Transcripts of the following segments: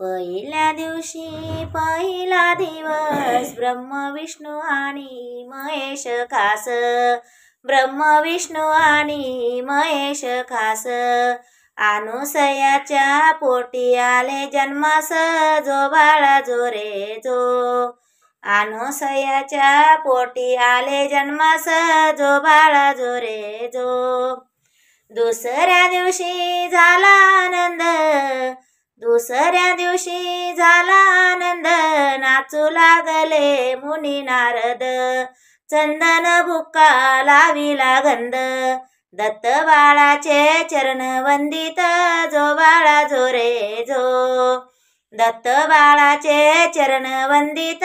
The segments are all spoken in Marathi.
पहिल्या दिवशी पहिला दिवस ब्रह्म विष्णू आणि महेश खास। ब्रह्म विष्णू आणि महेश खास। अनुसयाच्या पोटी आले जन्मास, जो बाळा जो रे जो। अनुसयाच्या पोटी आले जन्मास, जो बाळा जो रे जो। दुसऱ्या दिवशी झाला आनंद, दुसऱ्या दिवशी झाला आनंद। नाचू लागले मुनी नारद, चंदन बुक्का लाविला गंध। दत्त बाळाचे चरण वंदित, जो बाळा जो रे जो। दत्त बाळाचे चरण वंदित,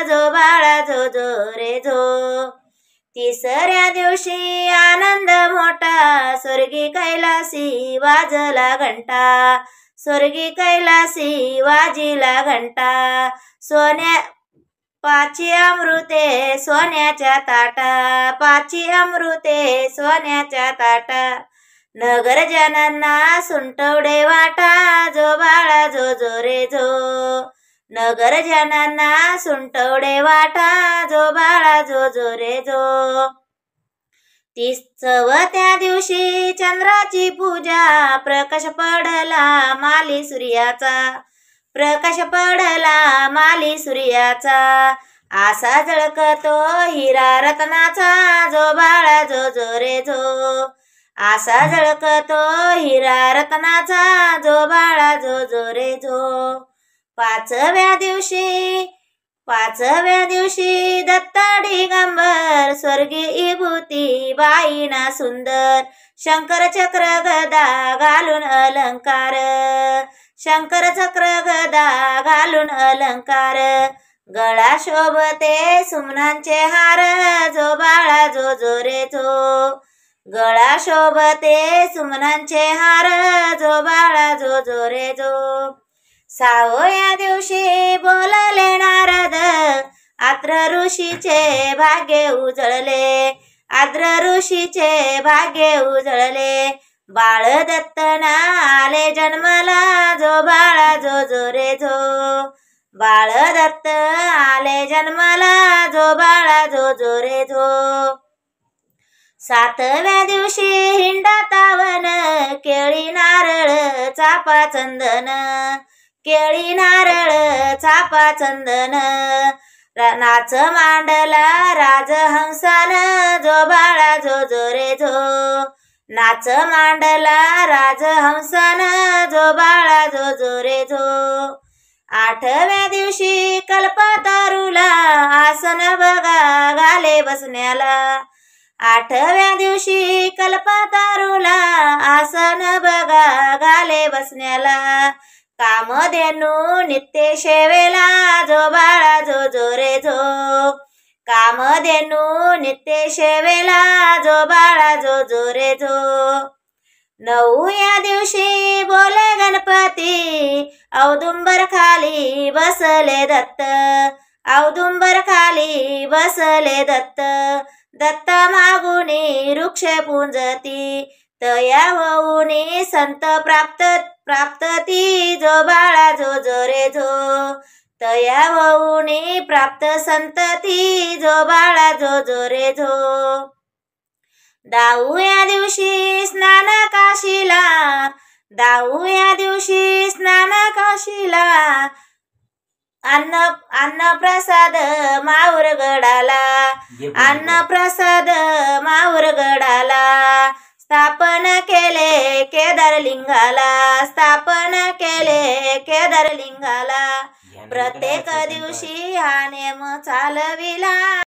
जो बाळा जो जो रे जो। तिसऱ्या दिवशी आनंद मोठा, स्वर्गी कैलासी वाजला घंटा। स्वर्गी कैलासी वाजिला घंटा। सोन्या पाची अमृते सोन्याच्या ताटा, पाची अमृते सोन्याच्या ताटा। नगर जनांना सुंटवडे वाटा, जो बाळा जो जो रे जो। नगर जनांना सुंटवडे वाटा, जो बाळा जो जो रे जो। 30व्या दिवशी चंद्राची पूजा, प्रकाश पडला माली सूर्याचा। प्रकाश पडला माली सूर्याचा। आसा झळकतो हिरा रत्नाचा, जो बाळा जो जो रे जो। आसा झळकतो हिरा रत्नाचा, जो बाळा जो जो रे जो। 5व्या दिवशी दत्त दिगंबर, स्वर्गी विभूती बाईना सुंदर। शंकर चक्र गदा घालून अलंकार, शंकर चक्र गदा घालून अलंकार। गळा शोभते सुमनांचे हार, जो बाळा जो जो रे जो। गळा शोभते सुमनांचे हार, जो बाळा जो जो रे जो। 6व्या दिवशी बोलले नारद, आद्र ऋषीचे भाग्य उजळले। आद्र ऋषीचे भाग्य उजळले। बाळ दत्तना आले जन्मला, जो बाळा जो जो रे जो। बाळ दत्त आले जन्मला, जो बाळा जो जो रे जो। 7व्या दिवशी हिंडातावन, केळी नारळ चापा चंदन। केळी नारळ चापा चंदन। नाच मांडला राजहंसान, जो बाळा जो जो रे जो। नाच मांडला राजहंसान, जो बाळा जो जो रे जो। 8व्या दिवशी कल्पतरुला, आसन बघा घाले बसण्याला। 8व्या दिवशी कल्पतरुला, आसन बघा घाले बसण्याला। कामधेनू नित्य सेवेला, जो बाळा जो जो रे जो। कामधेनू नित्य सेवेला, जो बाळा जो जो रे जो। 9व्या दिवशी बोले गणपती, औदुंबर खाली बसले दत्त। औदुंबर खाली बसले दत्त। दत्ता मागुनी वृक्ष पुंजती, तया होऊनी संत प्राप्तती, जो बाळा जो जो रे जो। तया होऊनी प्राप्त संतती, जो बाळा जो जो रे जो। 10व्या दिवशी स्नान काशीला, 10व्या दिवशी स्नान काशीला। अन्न प्रसाद माऊर गडाला। अन्न प्रसाद माऊर गडाला। स्थापन केले केदारलिंगाला। स्थापन केले केदारलिंगाला। प्रत्येक दिवशी हा नेम चालविला।